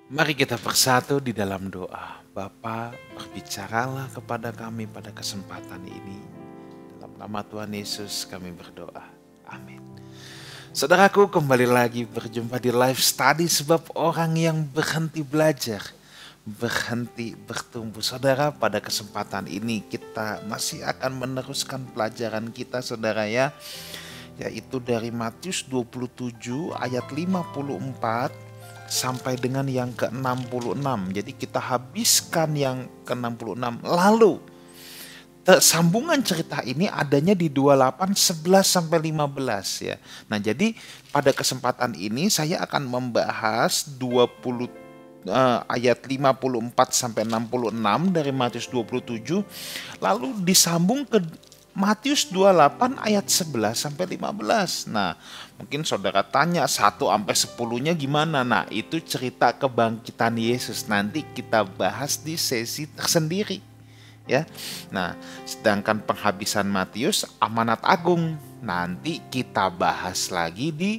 Mari kita bersatu di dalam doa. Bapa, berbicaralah kepada kami pada kesempatan ini. Dalam nama Tuhan Yesus kami berdoa. Amin. Saudaraku, kembali lagi berjumpa di live study sebab orang yang berhenti belajar, berhenti bertumbuh. Saudara, pada kesempatan ini kita masih akan meneruskan pelajaran kita, saudara ya, yaitu dari Matius 27 ayat 54 sampai dengan yang ke-66. Jadi kita habiskan yang ke-66. Lalu sambungan cerita ini adanya di 28, 11 sampai 15 ya. Nah, jadi pada kesempatan ini saya akan membahas 20 ayat 54 sampai 66 dari Matius 27, lalu disambung ke Matius 28 ayat 11 sampai 15. Nah, mungkin saudara tanya 1 sampai 10-nya gimana? Nah, itu cerita kebangkitan Yesus. Nanti kita bahas di sesi tersendiri. Ya. Nah, sedangkan penghabisan Matius amanat agung nanti kita bahas lagi di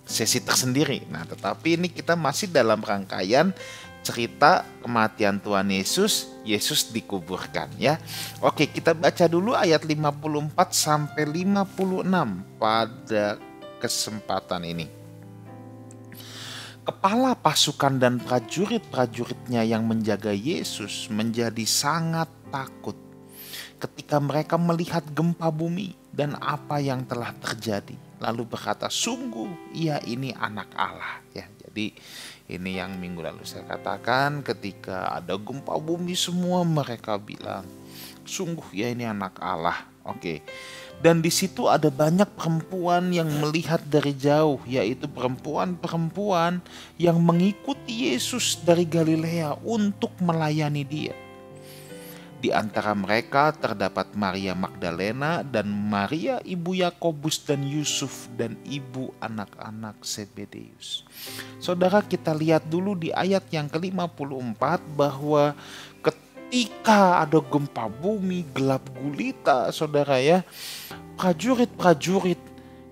sesi tersendiri. Nah, tetapi ini kita masih dalam rangkaian cerita kematian Tuhan Yesus, Yesus dikuburkan ya. Oke, kita baca dulu ayat 54 sampai 56 pada kesempatan ini. Kepala pasukan dan prajurit-prajuritnya yang menjaga Yesus menjadi sangat takut ketika mereka melihat gempa bumi dan apa yang telah terjadi. Lalu berkata, sungguh ia ini anak Allah ya. Jadi ini yang minggu lalu saya katakan, ketika ada gempa bumi semua mereka bilang, sungguh ya ini anak Allah. Oke. Dan di situ ada banyak perempuan yang melihat dari jauh, yaitu perempuan-perempuan yang mengikuti Yesus dari Galilea untuk melayani dia. Di antara mereka terdapat Maria Magdalena dan Maria ibu Yakobus dan Yusuf dan ibu anak-anak Zebedeus. Saudara, kita lihat dulu di ayat yang ke-54 bahwa ketika ada gempa bumi, gelap gulita, saudara ya, prajurit-prajurit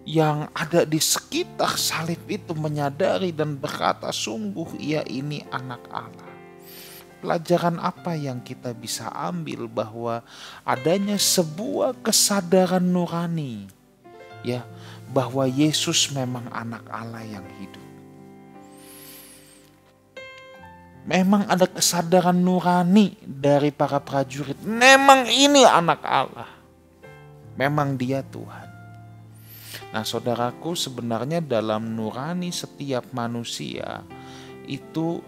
yang ada di sekitar salib itu menyadari dan berkata, sungguh ia ini anak Allah. Pelajaran apa yang kita bisa ambil? Bahwa adanya sebuah kesadaran nurani ya, bahwa Yesus memang anak Allah yang hidup. Memang ada kesadaran nurani dari para prajurit, memang ini anak Allah, memang dia Tuhan. Nah, saudaraku, sebenarnya dalam nurani setiap manusia itu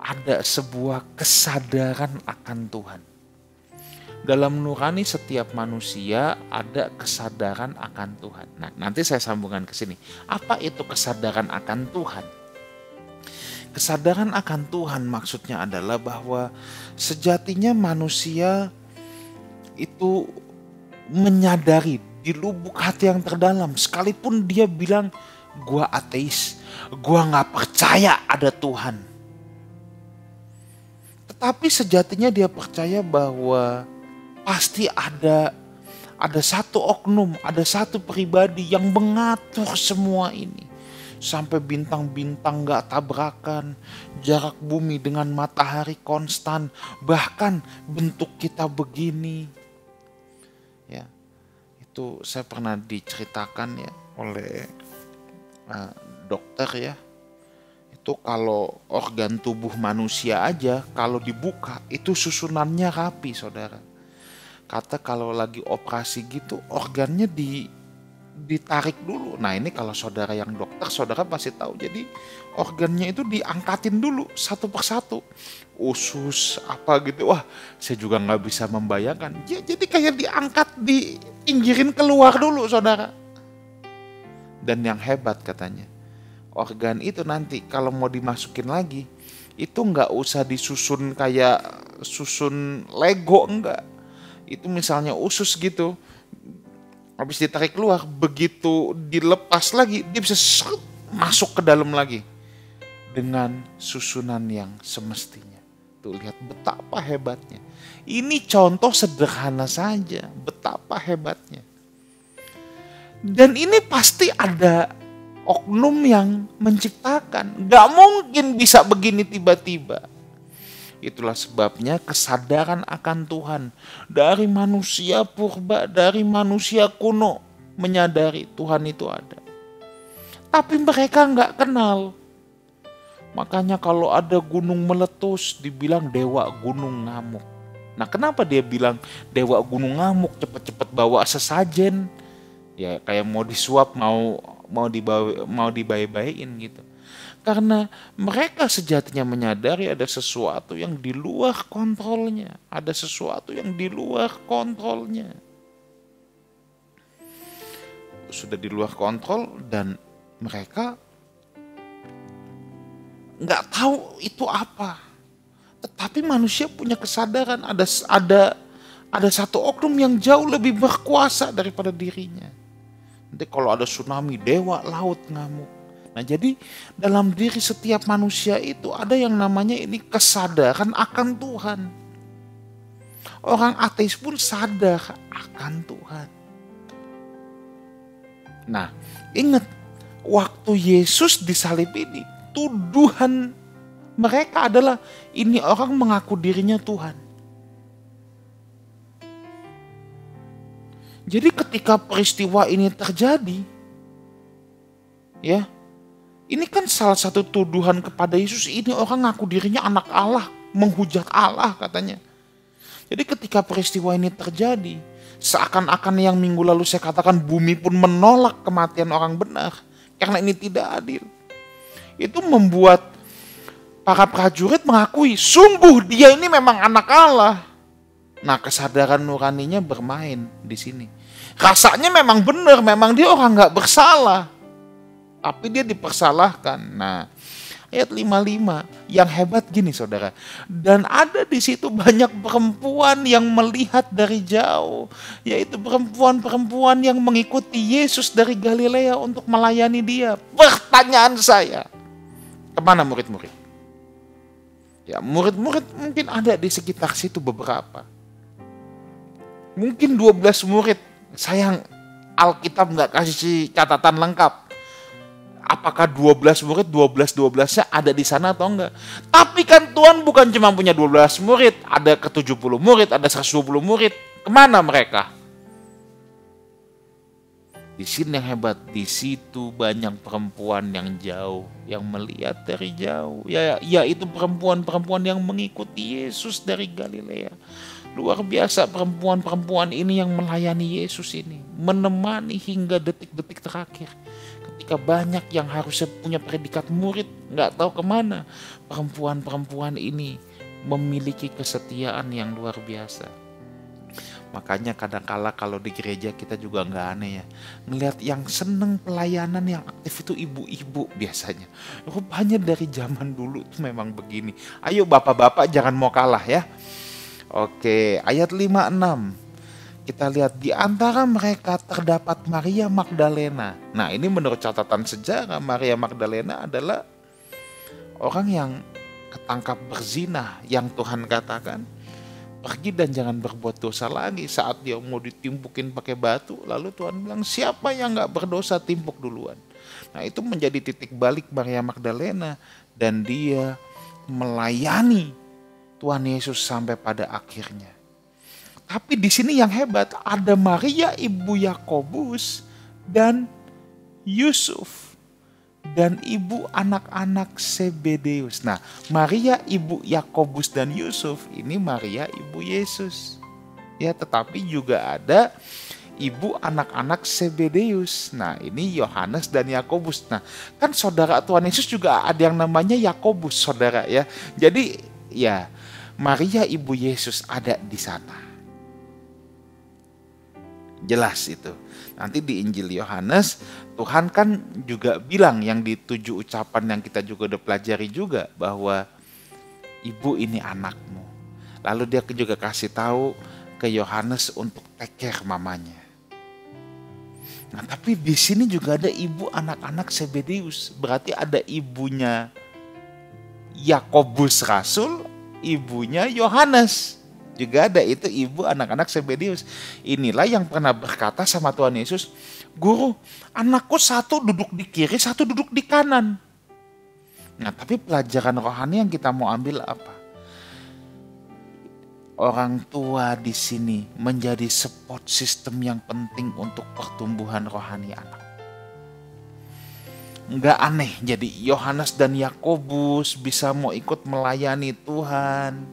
ada sebuah kesadaran akan Tuhan. Dalam nurani setiap manusia ada kesadaran akan Tuhan. Nah, nanti saya sambungkan ke sini. Apa itu kesadaran akan Tuhan? Kesadaran akan Tuhan maksudnya adalah bahwa sejatinya manusia itu menyadari di lubuk hati yang terdalam, sekalipun dia bilang, gua ateis, gua gak percaya ada Tuhan. Tetapi sejatinya dia percaya bahwa pasti ada satu oknum, ada satu pribadi yang mengatur semua ini. Sampai bintang-bintang gak tabrakan, jarak bumi dengan matahari konstan, bahkan bentuk kita begini. Ya, itu saya pernah diceritakan ya oleh dokter ya. Itu kalau organ tubuh manusia aja kalau dibuka itu susunannya rapi, saudara. Kata kalau lagi operasi gitu organnya ditarik dulu. Nah, ini kalau saudara yang dokter, saudara pasti tahu. Jadi organnya itu diangkatin dulu satu persatu. Usus apa gitu. Wah, saya juga nggak bisa membayangkan. Ya, jadi kayak diangkat, dipinggirin keluar dulu, saudara. Dan yang hebat katanya, organ itu nanti kalau mau dimasukin lagi, itu nggak usah disusun kayak susun Lego, enggak. Itu misalnya usus gitu, habis ditarik keluar, begitu dilepas lagi, dia bisa masuk ke dalam lagi dengan susunan yang semestinya. Tuh, lihat betapa hebatnya. Ini contoh sederhana saja, betapa hebatnya. Dan ini pasti ada oknum yang menciptakan. Gak mungkin bisa begini tiba-tiba. Itulah sebabnya kesadaran akan Tuhan dari manusia purba, dari manusia kuno menyadari Tuhan itu ada. Tapi mereka gak kenal. Makanya kalau ada gunung meletus dibilang dewa gunung ngamuk. Nah, kenapa dia bilang dewa gunung ngamuk, cepet-cepet bawa sesajen? Ya kayak mau disuap, mau dibaik-baikin gitu. Karena mereka sejatinya menyadari ada sesuatu yang di luar kontrolnya, ada sesuatu yang di luar kontrolnya. Sudah di luar kontrol dan mereka nggak tahu itu apa. Tetapi manusia punya kesadaran ada satu oknum yang jauh lebih berkuasa daripada dirinya. Nanti kalau ada tsunami, dewa laut ngamuk. Nah, jadi dalam diri setiap manusia itu ada yang namanya ini kesadaran akan Tuhan. Orang ateis pun sadar akan Tuhan. Nah, ingat waktu Yesus disalib ini, tuduhan mereka adalah ini orang mengaku dirinya Tuhan. Jadi ketika peristiwa ini terjadi, ya, ini kan salah satu tuduhan kepada Yesus, ini orang ngaku dirinya anak Allah, menghujat Allah katanya. Jadi ketika peristiwa ini terjadi, seakan-akan yang minggu lalu saya katakan bumi pun menolak kematian orang benar, karena ini tidak adil. Itu membuat para prajurit mengakui, sungguh dia ini memang anak Allah. Nah, kesadaran nuraninya bermain di sini. Rasanya memang benar, memang dia orang gak bersalah. Tapi dia dipersalahkan. Nah, ayat 55 yang hebat gini saudara. Dan ada di situ banyak perempuan yang melihat dari jauh. Yaitu perempuan-perempuan yang mengikuti Yesus dari Galilea untuk melayani dia. Pertanyaan saya, kemana murid-murid? Ya, murid-murid mungkin ada di sekitar situ beberapa. Mungkin 12 murid. Sayang Alkitab gak kasih catatan lengkap. Apakah 12 murid, 12-12-nya ada di sana atau enggak. Tapi kan Tuhan bukan cuma punya 12 murid. Ada ke 70 murid, ada 120 murid. Kemana mereka? Di sini yang hebat, di situ banyak perempuan yang jauh, yang melihat dari jauh. Yaitu perempuan-perempuan yang mengikuti Yesus dari Galilea. Luar biasa perempuan-perempuan ini yang melayani Yesus ini. Menemani hingga detik-detik terakhir. Ketika banyak yang harusnya punya predikat murid, gak tahu kemana. Perempuan-perempuan ini memiliki kesetiaan yang luar biasa. Makanya kadang-kala kalau di gereja kita juga gak aneh ya. Ngelihat yang seneng pelayanan yang aktif itu ibu-ibu biasanya. Rupanya dari zaman dulu itu memang begini. Ayo bapak-bapak jangan mau kalah ya. Oke, ayat 56. Kita lihat di antara mereka terdapat Maria Magdalena. Nah, ini menurut catatan sejarah Maria Magdalena adalah orang yang ketangkap berzina yang Tuhan katakan pergi dan jangan berbuat dosa lagi. Saat dia mau ditimpukin pakai batu, lalu Tuhan bilang siapa yang gak berdosa timpuk duluan. Nah, itu menjadi titik balik Maria Magdalena dan dia melayani Tuhan Yesus sampai pada akhirnya. Tapi di sini yang hebat ada Maria ibu Yakobus dan Yusuf dan ibu anak-anak Zebedeus. Nah, Maria ibu Yakobus dan Yusuf ini Maria ibu Yesus. Ya, tetapi juga ada ibu anak-anak Zebedeus. Nah, ini Yohanes dan Yakobus. Nah, kan saudara Tuhan Yesus juga ada yang namanya Yakobus, saudara ya. Jadi, ya Maria ibu Yesus ada di sana. Jelas itu. Nanti di Injil Yohanes, Tuhan kan juga bilang yang di 7 ucapan yang kita juga udah pelajari juga bahwa ibu ini anakmu. Lalu dia juga kasih tahu ke Yohanes untuk take care mamanya. Nah, tapi di sini juga ada ibu anak-anak Zebedeus. Berarti ada ibunya Yakobus Rasul, ibunya Yohanes. Juga ada itu ibu anak-anak Zebedeus. Inilah yang pernah berkata sama Tuhan Yesus, "Guru, anakku satu duduk di kiri, satu duduk di kanan." Nah, tapi pelajaran rohani yang kita mau ambil apa? Orang tua di sini menjadi support system yang penting untuk pertumbuhan rohani anak. Nggak aneh, jadi Yohanes dan Yakobus bisa mau ikut melayani Tuhan.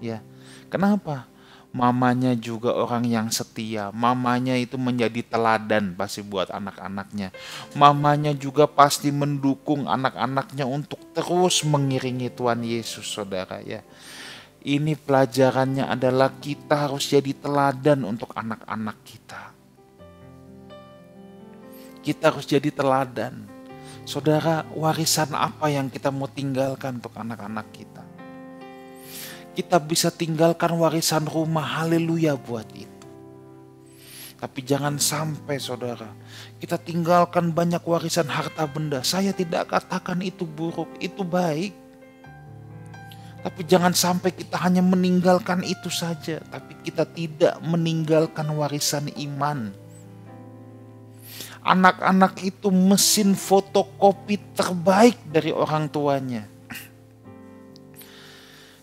Ya, kenapa? Mamanya juga orang yang setia. Mamanya itu menjadi teladan pasti buat anak-anaknya. Mamanya juga pasti mendukung anak-anaknya untuk terus mengiringi Tuhan Yesus, saudara ya. Ini pelajarannya adalah kita harus jadi teladan untuk anak-anak kita. Kita harus jadi teladan. Saudara, warisan apa yang kita mau tinggalkan untuk anak-anak kita? Kita bisa tinggalkan warisan rumah, haleluya buat itu. Tapi jangan sampai saudara, kita tinggalkan banyak warisan harta benda. Saya tidak katakan itu buruk, itu baik. Tapi jangan sampai kita hanya meninggalkan itu saja, tapi kita tidak meninggalkan warisan iman. Anak-anak itu mesin fotokopi terbaik dari orang tuanya.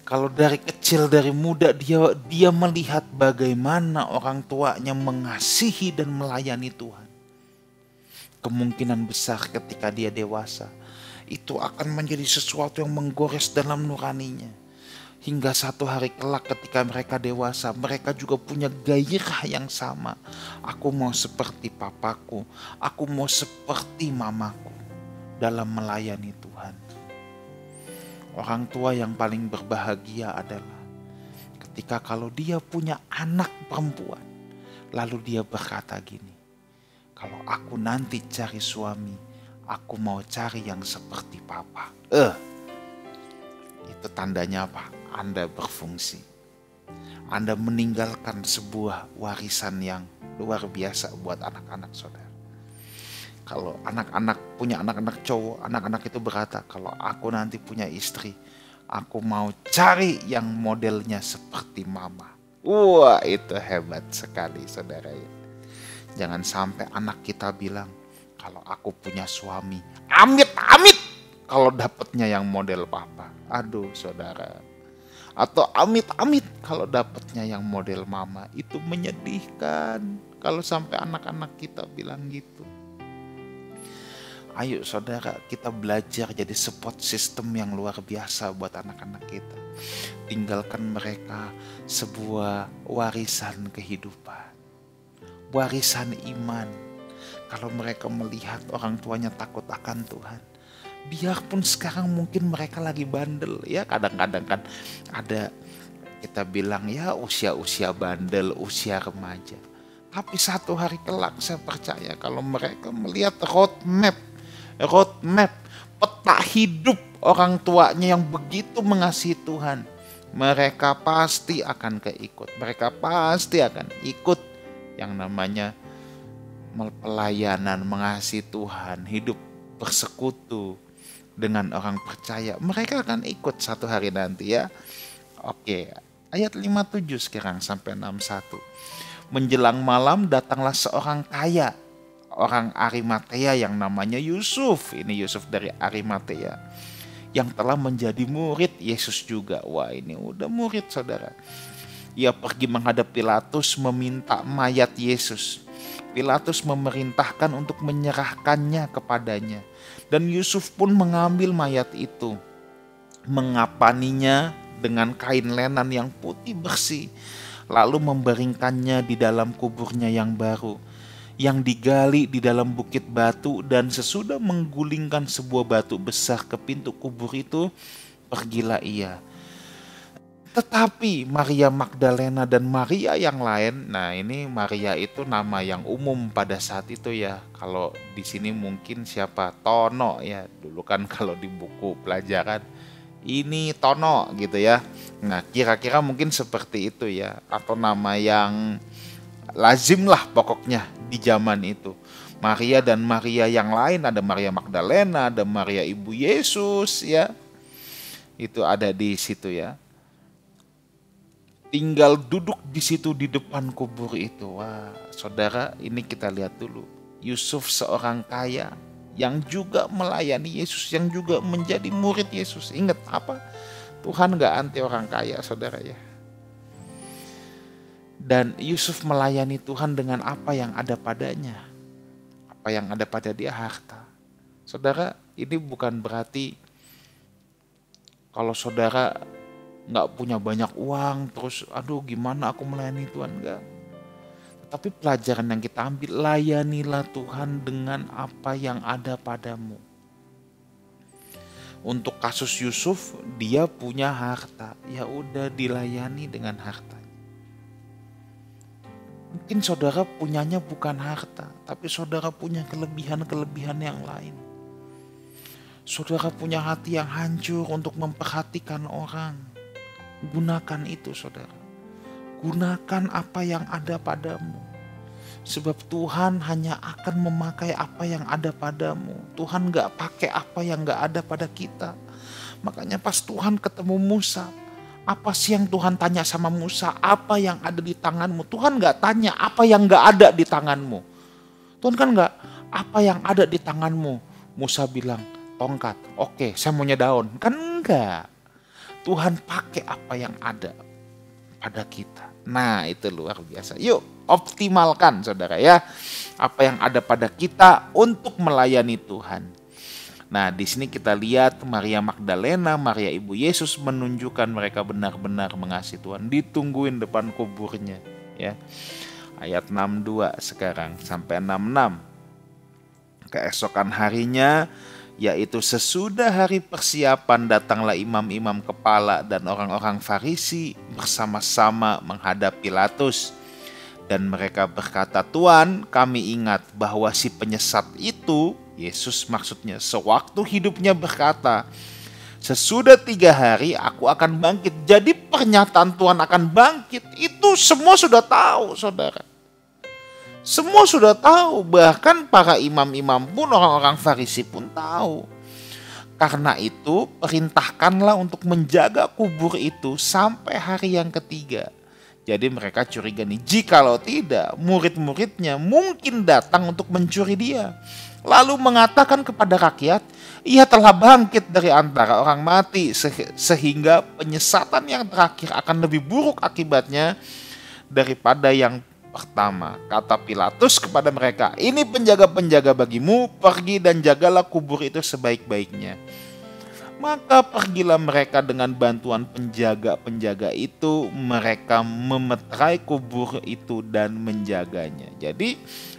Kalau dari kecil, dari muda dia melihat bagaimana orang tuanya mengasihi dan melayani Tuhan. Kemungkinan besar ketika dia dewasa, itu akan menjadi sesuatu yang menggores dalam nuraninya. Hingga satu hari kelak ketika mereka dewasa, mereka juga punya gairah yang sama. Aku mau seperti papaku, aku mau seperti mamaku dalam melayani Tuhan. Orang tua yang paling berbahagia adalah ketika kalau dia punya anak perempuan, lalu dia berkata gini, "Kalau aku nanti cari suami, aku mau cari yang seperti papa." Itu tandanya apa? Anda berfungsi. Anda meninggalkan sebuah warisan yang luar biasa buat anak-anak saudara. Kalau anak-anak punya anak-anak cowok, anak-anak itu berkata, "Kalau aku nanti punya istri, aku mau cari yang modelnya seperti mama." Wah, itu hebat sekali saudara ya. Jangan sampai anak kita bilang, "Kalau aku punya suami, amit-amit kalau dapatnya yang model papa." Aduh saudara. Atau amit-amit kalau dapatnya yang model mama. Itu menyedihkan kalau sampai anak-anak kita bilang gitu. Ayo saudara, kita belajar jadi support system yang luar biasa buat anak-anak kita. Tinggalkan mereka sebuah warisan kehidupan, warisan iman. Kalau mereka melihat orang tuanya takut akan Tuhan, biarpun sekarang mungkin mereka lagi bandel ya, kadang-kadang kan ada kita bilang ya usia-usia bandel, usia remaja. Tapi satu hari kelak saya percaya kalau mereka melihat roadmap, peta hidup orang tuanya yang begitu mengasihi Tuhan, mereka pasti akan keikut. Mereka pasti akan ikut yang namanya pelayanan, mengasihi Tuhan, hidup bersekutu dengan orang percaya. Mereka akan ikut satu hari nanti ya. Oke, ayat 57 sekarang sampai 61. Menjelang malam datanglah seorang kaya, orang Arimatea yang namanya Yusuf. Ini Yusuf dari Arimatea yang telah menjadi murid Yesus juga. Wah, ini udah murid saudara. Ia pergi menghadap Pilatus meminta mayat Yesus. Pilatus memerintahkan untuk menyerahkannya kepadanya. Dan Yusuf pun mengambil mayat itu, mengapaninya dengan kain lenan yang putih bersih, lalu membaringkannya di dalam kuburnya yang baru, yang digali di dalam bukit batu. Dan sesudah menggulingkan sebuah batu besar ke pintu kubur itu, pergilah ia. Tetapi Maria Magdalena dan Maria yang lain, nah ini Maria itu nama yang umum pada saat itu ya. Kalau di sini mungkin siapa? Tono ya. Dulu kan kalau di buku pelajaran ini Tono gitu ya. Nah kira-kira mungkin seperti itu ya. Atau nama yang lazim lah pokoknya di zaman itu. Maria dan Maria yang lain, ada Maria Magdalena, ada Maria ibu Yesus ya. Itu ada di situ ya. tinggal duduk di situ di depan kubur itu. Wah, saudara, ini kita lihat dulu. Yusuf seorang kaya yang juga melayani Yesus, yang juga menjadi murid Yesus. Ingat apa? Tuhan gak anti orang kaya, saudara ya. Dan Yusuf melayani Tuhan dengan apa yang ada padanya. Apa yang ada pada dia, harta. Saudara, ini bukan berarti kalau saudara gak punya banyak uang, terus aduh gimana aku melayani Tuhan, enggak. Tapi pelajaran yang kita ambil, layanilah Tuhan dengan apa yang ada padamu. Untuk kasus Yusuf, dia punya harta, ya udah dilayani dengan harta. Mungkin saudara punyanya bukan harta, tapi saudara punya kelebihan-kelebihan yang lain. Saudara punya hati yang hancur untuk memperhatikan orang. Gunakan itu, saudara. Gunakan apa yang ada padamu. Sebab Tuhan hanya akan memakai apa yang ada padamu. Tuhan gak pakai apa yang gak ada pada kita. Makanya pas Tuhan ketemu Musa, apa sih yang Tuhan tanya sama Musa? Apa yang ada di tanganmu? Tuhan gak tanya apa yang gak ada di tanganmu. Tuhan kan gak, apa yang ada di tanganmu? Musa bilang, tongkat. Oke, saya maunya daun. Kan enggak. Tuhan pakai apa yang ada pada kita. Nah, itu luar biasa. Yuk, optimalkan saudara ya. Apa yang ada pada kita untuk melayani Tuhan. Nah, di sini kita lihat Maria Magdalena, Maria Ibu Yesus menunjukkan mereka benar-benar mengasihi Tuhan. Ditungguin depan kuburnya, ya. Ayat 62 sekarang sampai 66. Keesokan harinya, yaitu sesudah hari persiapan, datanglah imam-imam kepala dan orang-orang Farisi bersama-sama menghadap Pilatus. Dan mereka berkata, Tuan, kami ingat bahwa si penyesat itu, Yesus maksudnya, sewaktu hidupnya berkata, sesudah 3 hari aku akan bangkit. Jadi pernyataan Tuhan akan bangkit itu semua sudah tahu, saudara. Semua sudah tahu, bahkan para imam-imam pun, orang-orang Farisi pun tahu. Karena itu perintahkanlah untuk menjaga kubur itu sampai hari yang ketiga. Jadi mereka curiga nih, jikalau tidak, murid-muridnya mungkin datang untuk mencuri dia. Lalu mengatakan kepada rakyat, ia telah bangkit dari antara orang mati, sehingga penyesatan yang terakhir akan lebih buruk akibatnya daripada yang pertama. Kata Pilatus kepada mereka, ini penjaga-penjaga bagimu, pergi dan jagalah kubur itu sebaik-baiknya. Maka pergilah mereka dengan bantuan penjaga-penjaga itu, mereka memeterai kubur itu dan menjaganya. Jadi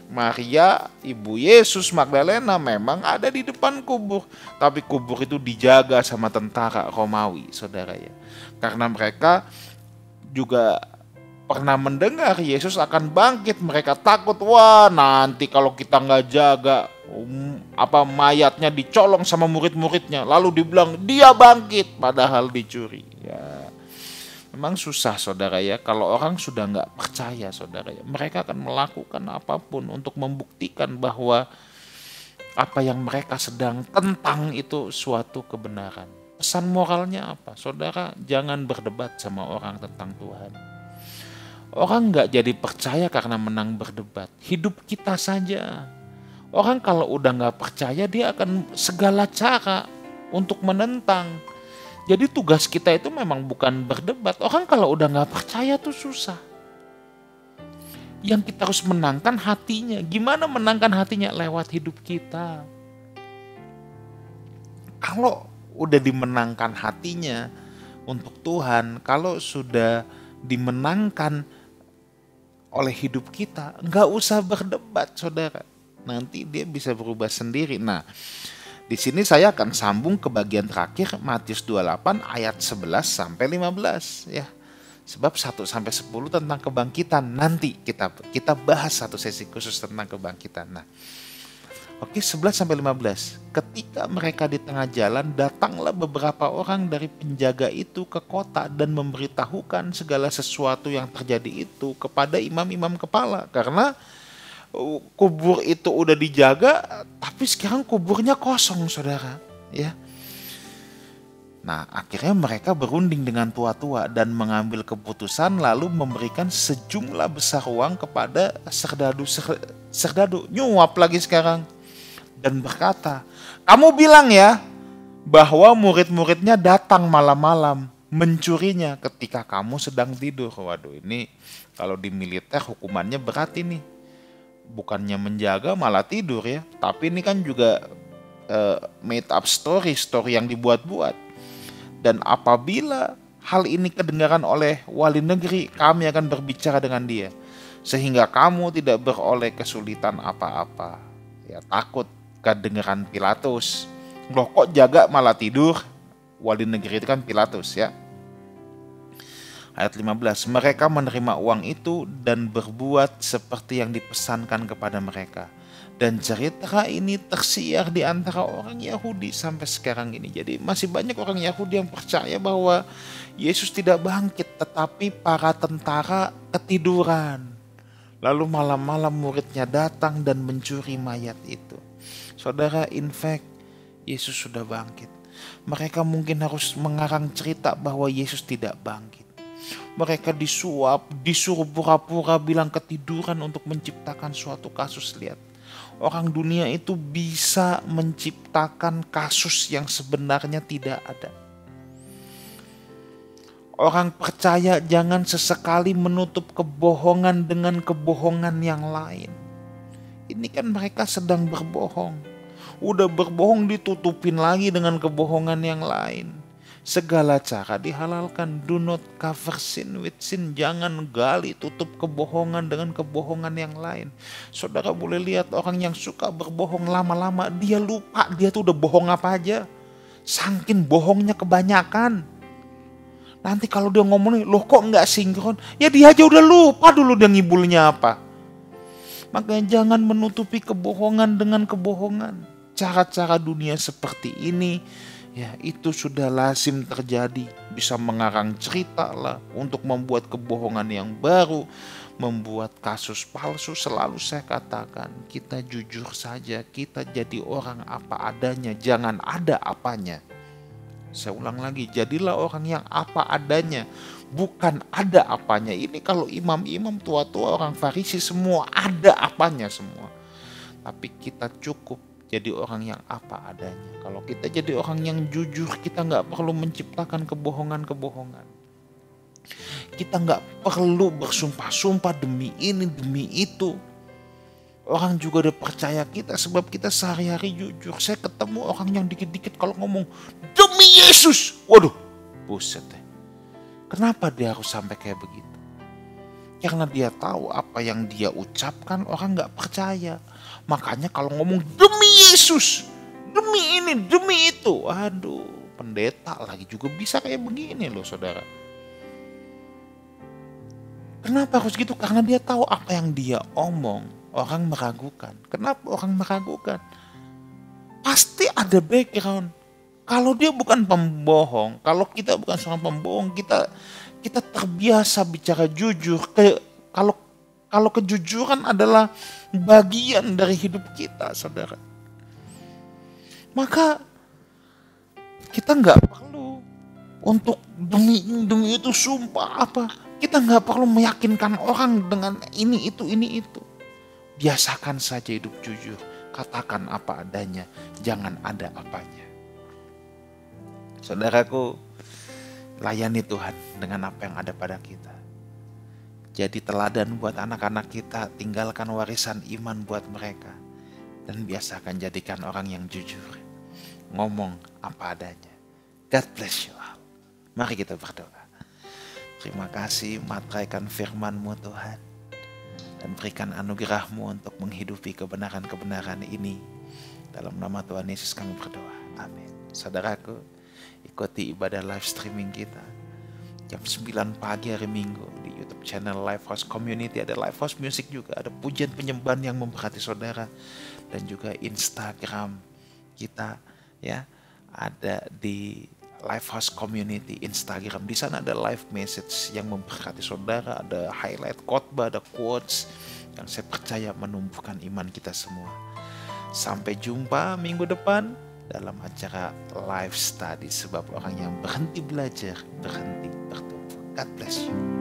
Maria, Ibu Yesus Magdalena memang ada di depan kubur, tapi kubur itu dijaga sama tentara Romawi, saudara ya. Karena mereka juga pernah mendengar Yesus akan bangkit, mereka takut, wah nanti kalau kita nggak jaga, mayatnya dicolong sama murid-muridnya, lalu dibilang dia bangkit, padahal dicuri. Ya, memang susah saudara ya, kalau orang sudah nggak percaya saudara ya, mereka akan melakukan apapun untuk membuktikan bahwa apa yang mereka sedang tentang itu suatu kebenaran. Pesan moralnya apa? Saudara, jangan berdebat sama orang tentang Tuhan. Orang nggak jadi percaya karena menang berdebat. Hidup kita saja. Orang kalau udah nggak percaya, dia akan segala cara untuk menentang. Jadi tugas kita itu memang bukan berdebat. Orang kalau udah nggak percaya tuh susah. Yang kita harus menangkan hatinya. Gimana menangkan hatinya? Lewat hidup kita. Kalau udah dimenangkan hatinya untuk Tuhan, kalau sudah dimenangkan oleh hidup kita, nggak usah berdebat saudara. Nanti dia bisa berubah sendiri. Nah, di sini saya akan sambung ke bagian terakhir Matius 28 ayat 11 sampai 15 ya. Sebab 1 sampai 10 tentang kebangkitan. Nanti kita bahas satu sesi khusus tentang kebangkitan. Nah, oke, 11 sampai 15. Ketika mereka di tengah jalan, datanglah beberapa orang dari penjaga itu ke kota dan memberitahukan segala sesuatu yang terjadi itu kepada imam-imam kepala. Karena kubur itu udah dijaga, tapi sekarang kuburnya kosong, saudara. Ya. Nah, akhirnya mereka berunding dengan tua-tua dan mengambil keputusan lalu memberikan sejumlah besar uang kepada serdadu nyuap lagi sekarang dan berkata, "Kamu bilang ya bahwa murid-muridnya datang malam-malam mencurinya ketika kamu sedang tidur." Waduh, ini kalau di militer hukumannya berat ini. Bukannya menjaga malah tidur ya. Tapi ini kan juga made up story yang dibuat-buat. Dan apabila hal ini kedengaran oleh wali negeri, kami akan berbicara dengan dia, sehingga kamu tidak beroleh kesulitan apa-apa. Ya, takut kedengaran Pilatus. Loh, kok jaga malah tidur? Wali negeri itu kan Pilatus ya. Ayat 15, mereka menerima uang itu dan berbuat seperti yang dipesankan kepada mereka. Dan cerita ini tersiar di antara orang Yahudi sampai sekarang ini. Jadi masih banyak orang Yahudi yang percaya bahwa Yesus tidak bangkit, tetapi para tentara ketiduran. Lalu malam-malam muridnya datang dan mencuri mayat itu. Saudara, in fact, Yesus sudah bangkit. Mereka mungkin harus mengarang cerita bahwa Yesus tidak bangkit. Mereka disuap, disuruh pura-pura bilang ketiduran untuk menciptakan suatu kasus. Lihat, orang dunia itu bisa menciptakan kasus yang sebenarnya tidak ada. Orang percaya jangan sesekali menutup kebohongan dengan kebohongan yang lain. Ini kan mereka sedang berbohong. Udah berbohong ditutupin lagi dengan kebohongan yang lain. Segala cara dihalalkan. Do not cover sin with sin. Jangan gali tutup kebohongan dengan kebohongan yang lain. Saudara boleh lihat orang yang suka berbohong lama-lama, dia lupa dia tuh udah bohong apa aja. Saking bohongnya kebanyakan. Nanti kalau dia ngomongin, loh kok nggak sinkron? Ya dia aja udah lupa dulu dia ngibulnya apa. Makanya jangan menutupi kebohongan dengan kebohongan. Cara-cara dunia seperti ini, ya itu sudah lazim terjadi. Bisa mengarang cerita lah untuk membuat kebohongan yang baru, membuat kasus palsu. Selalu saya katakan, kita jujur saja, kita jadi orang apa adanya, jangan ada apanya. Saya ulang lagi, jadilah orang yang apa adanya, bukan ada apanya. Ini kalau imam-imam tua-tua orang Farisi semua ada apanya semua. Tapi kita cukup jadi orang yang apa adanya. Kalau kita jadi orang yang jujur, kita nggak perlu menciptakan kebohongan-kebohongan. Kita nggak perlu bersumpah-sumpah demi ini, demi itu. Orang juga udah percaya kita sebab kita sehari-hari jujur. Saya ketemu orang yang dikit-dikit kalau ngomong demi Yesus, waduh, buset deh. Kenapa dia harus sampai kayak begitu? Karena dia tahu apa yang dia ucapkan orang nggak percaya. Makanya kalau ngomong demi Yesus, demi ini, demi itu, aduh, pendeta lagi juga bisa kayak begini loh saudara. Kenapa harus gitu? Karena dia tahu apa yang dia omong orang meragukan. Kenapa orang meragukan? Pasti ada background. Kalau dia bukan pembohong, kalau kita bukan seorang pembohong, kita terbiasa bicara jujur. Kalau kejujuran adalah bagian dari hidup kita, saudara. Maka kita nggak perlu untuk demi itu sumpah apa. Kita nggak perlu meyakinkan orang dengan ini itu. Biasakan saja hidup jujur. Katakan apa adanya, jangan ada apanya. Saudaraku, layani Tuhan dengan apa yang ada pada kita. Jadi teladan buat anak-anak kita, tinggalkan warisan iman buat mereka. Dan biasakan jadikan orang yang jujur. Ngomong apa adanya. God bless you all. Mari kita berdoa. Terima kasih, matraikan firman-Mu Tuhan. Dan berikan anugerah-Mu untuk menghidupi kebenaran-kebenaran ini. Dalam nama Tuhan Yesus kami berdoa. Amin. Saudaraku, ikuti ibadah live streaming kita. Jam 9 pagi hari Minggu di YouTube channel Lifehouse Community. Ada Lifehouse Music juga. Ada pujian penyembahan yang memberkati saudara. Dan juga Instagram kita ya. Ada di Lifehouse Community Instagram. Di sana ada live message yang memberkati saudara, ada highlight khotbah, ada quotes yang saya percaya menumbuhkan iman kita semua. Sampai jumpa minggu depan. dalam acara live study, sebab orang yang berhenti belajar berhenti bertumbuh. God bless you.